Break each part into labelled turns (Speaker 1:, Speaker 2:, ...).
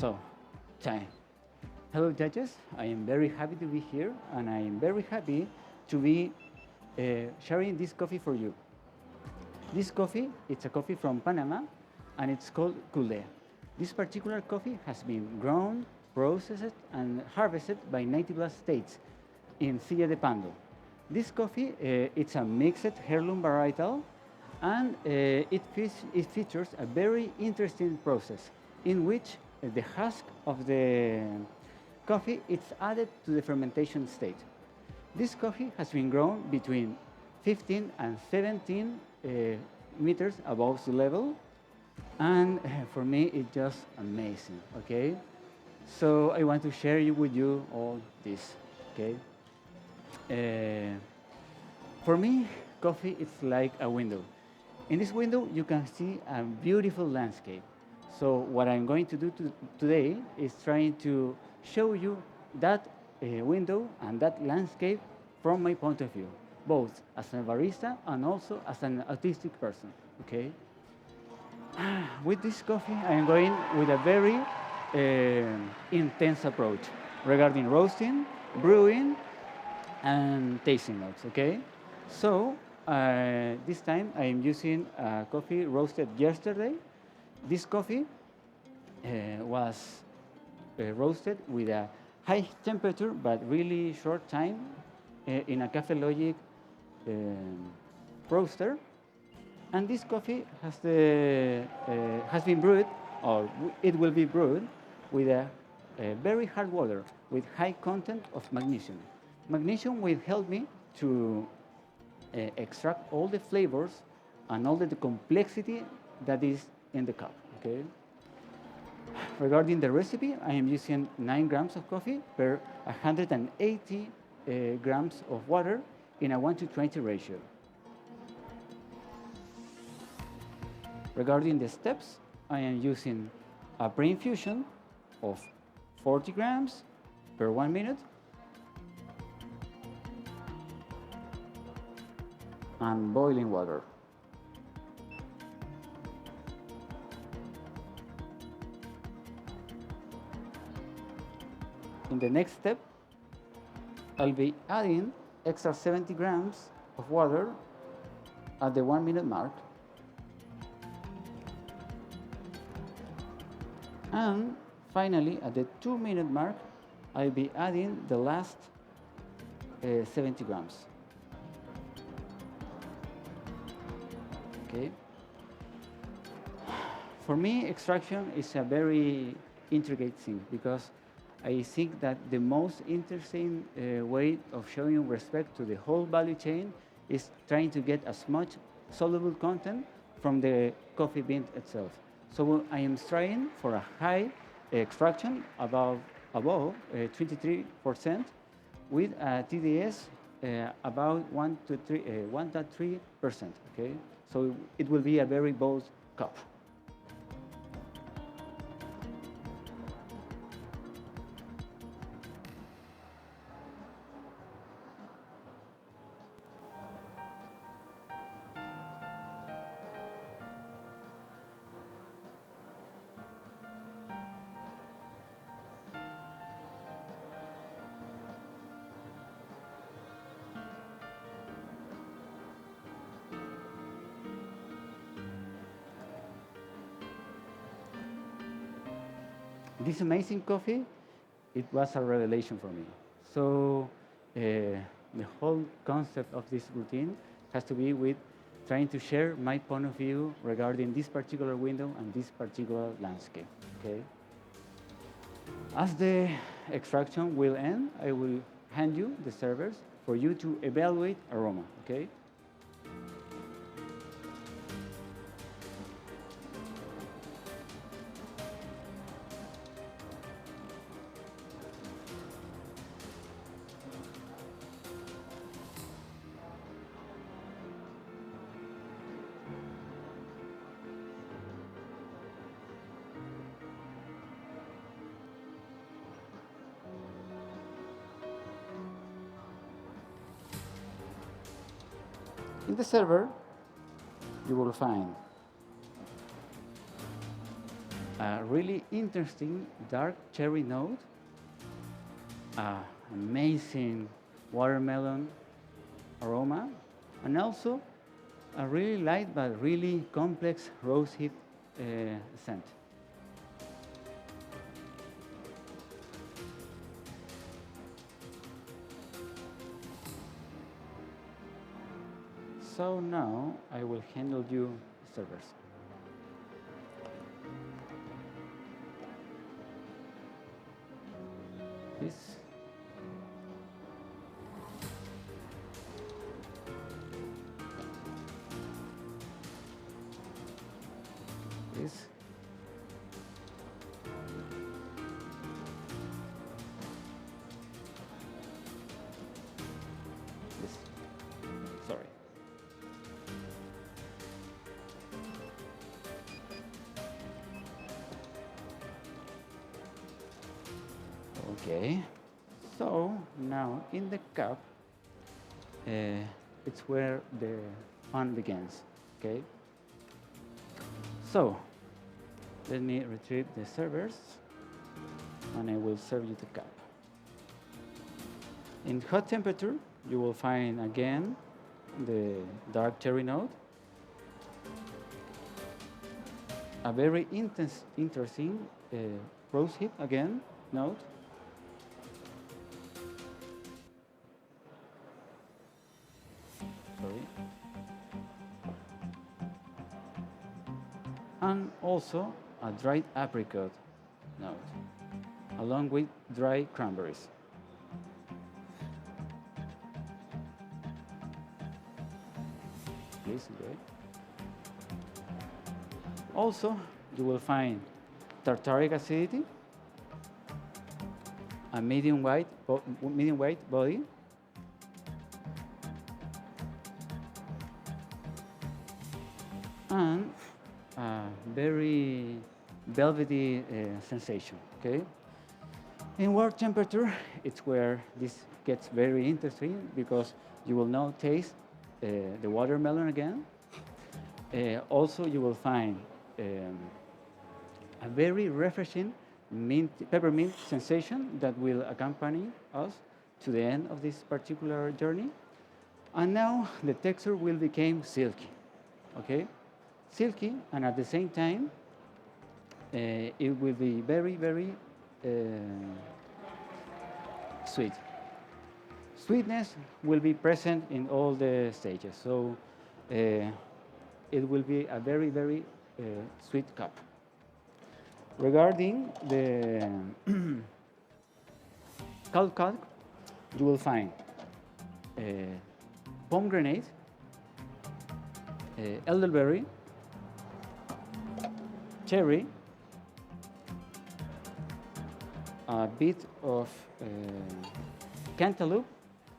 Speaker 1: So, time. Hello, judges. I am very happy to be here, and I am very happy to be sharing this coffee for you. This coffee, it's a coffee from Panama, and it's called Culé. This particular coffee has been grown, processed, and harvested by native states in Silla de Pando. This coffee, it's a mixed heirloom varietal, and it features a very interesting process in which the husk of the coffee is added to the fermentation state. This coffee has been grown between 15 and 17 meters above sea level, and for me it's just amazing. Okay, so I want to share with you all this. Okay, for me, coffee is like a window. In this window, you can see a beautiful landscape. So what I'm going to do today is trying to show you that window and that landscape from my point of view, both as a barista and also as an artistic person. Okay. With this coffee, I am going with a very intense approach regarding roasting, brewing, and tasting notes. Okay. So this time I am using coffee roasted yesterday. This coffee was roasted with a high temperature but really short time in a Cafe Logic roaster. And this coffee has been brewed, or it will be brewed, with a very hard water with high content of magnesium. Magnesium will help me to extract all the flavors and all the complexity that is in the cup. Okay. Regarding the recipe, I am using 9 grams of coffee per 180 grams of water in a 1:20 ratio. Regarding the steps, I am using a pre-infusion of 40 grams per 1 minute, and boiling water. In the next step, I'll be adding extra 70 grams of water at the 1 minute mark. And finally, at the 2 minute mark, I'll be adding the last 70 grams. Okay. For me, extraction is a very intricate thing because I think that the most interesting way of showing respect to the whole value chain is trying to get as much soluble content from the coffee bean itself. So I am striving for a high extraction above 23% with a TDS about 1 to 3, 1.3%. Okay, so it will be a very bold cup. This amazing coffee, it was a revelation for me. So the whole concept of this routine has to be with trying to share my point of view regarding this particular window and this particular landscape. Okay. As the extraction will end, I will hand you the servers for you to evaluate aroma. Okay. In the server, you will find a really interesting dark cherry note, amazing watermelon aroma, and also a really light but really complex rosehip scent. So now I will handle you servers. This. This. This. Sorry. Okay, so now in the cup, it's where the fun begins. Okay, so let me retrieve the servers and I will serve you the cup. In hot temperature, you will find again the dark cherry note, a very interesting rosehip again note. Sorry. And also a dried apricot note, along with dry cranberries. Please enjoy. Also, you will find tartaric acidity, a medium white body, and a very velvety sensation. Okay. In warm temperature, it's where this gets very interesting because you will now taste the watermelon again. Also, you will find a very refreshing peppermint sensation that will accompany us to the end of this particular journey. And now the texture will become silky, okay? Silky, and at the same time, it will be very, very sweet. Sweetness will be present in all the stages, so it will be a very, very sweet cup. Regarding the cold cup, you will find pomegranate, elderberry, cherry, a bit of cantaloupe,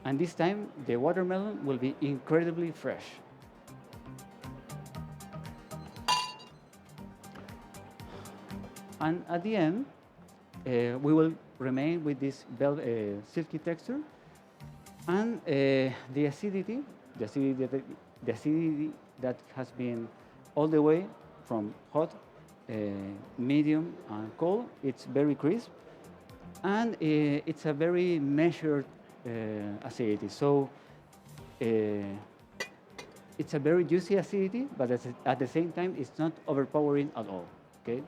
Speaker 1: and this time the watermelon will be incredibly fresh. And at the end, we will remain with this silky texture, and the acidity that has been all the way from hot, medium, and cold. It's very crisp, and it's a very measured acidity. So it's a very juicy acidity, but at the same time, it's not overpowering at all. Okay.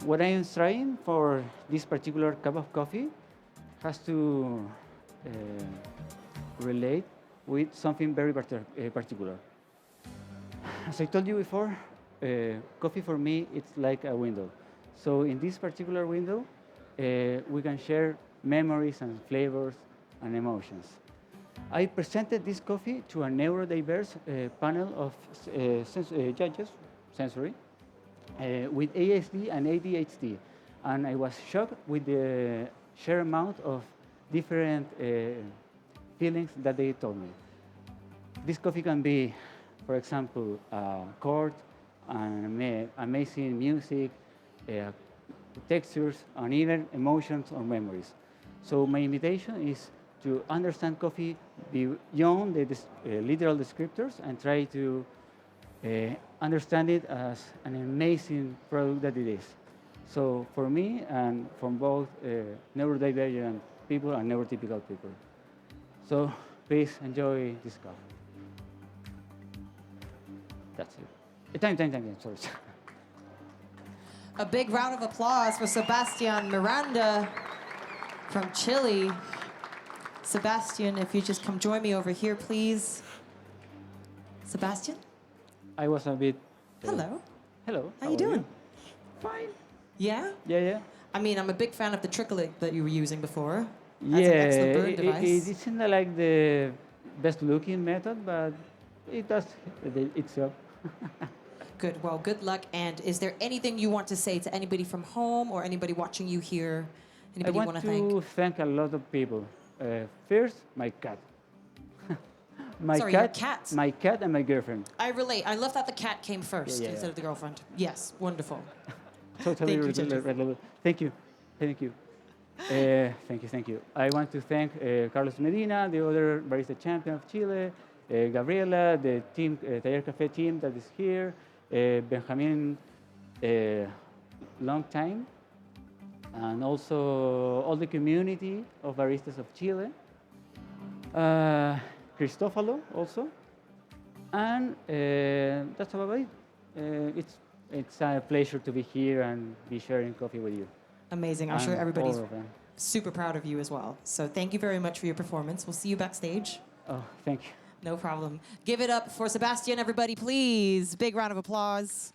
Speaker 1: What I am trying for this particular cup of coffee has to relate with something very particular. As I told you before, coffee for me it's like a window. So in this particular window, we can share memories and flavors and emotions. I presented this coffee to a neurodiverse panel of judges, sensory, with ASD and ADHD, and I was shocked with the sheer amount of different feelings that they told me. This coffee can be, for example, chord, and amazing music, textures, and even emotions or memories. So my invitation is to understand coffee beyond the literal descriptors and try to understand it as an amazing product that it is. So for me and from both neurodivergent people and neurotypical people. So please enjoy this coffee. That's it. Time, sorry.
Speaker 2: A big round of applause for Sebastian Miranda from Chile. Sebastian, if you just come join me over here, please. Sebastian?
Speaker 1: I was a bit...
Speaker 2: Hello.
Speaker 1: Hello.
Speaker 2: How you doing?
Speaker 1: Fine.
Speaker 2: Yeah?
Speaker 1: Yeah.
Speaker 2: I mean, I'm a big fan of the trickle that you were using before.
Speaker 1: Yeah,
Speaker 2: That's an excellent burn device.
Speaker 1: it isn't like the best looking method, but it does its job.
Speaker 2: Good. Well, good luck. And is there anything you want to say to anybody from home or anybody watching you here? Anybody
Speaker 1: I
Speaker 2: you
Speaker 1: want
Speaker 2: want to thank?
Speaker 1: to thank a lot of people. First, my cat.
Speaker 2: Sorry, your cat?
Speaker 1: My cat and my girlfriend.
Speaker 2: I relate. I love that the cat came first
Speaker 1: Yeah.
Speaker 2: instead of the girlfriend. Yes, wonderful.
Speaker 1: Totally
Speaker 2: Thank you,
Speaker 1: relatable. Thank you. Thank you. I want to thank Carlos Medina, the other barista champion of Chile, Gabriela, the team, Taller Café team that is here, Benjamin, long time, and also all the community of baristas of Chile, Cristofalo also, and that's about it. It's a pleasure to be here and be sharing coffee with you.
Speaker 2: Amazing. I'm sure
Speaker 1: And
Speaker 2: everybody's
Speaker 1: all of them.
Speaker 2: super proud of you as well. So thank you very much for your performance. We'll see you backstage.
Speaker 1: Oh, thank you.
Speaker 2: No problem. Give it up for Sebastian, everybody, please. Big round of applause.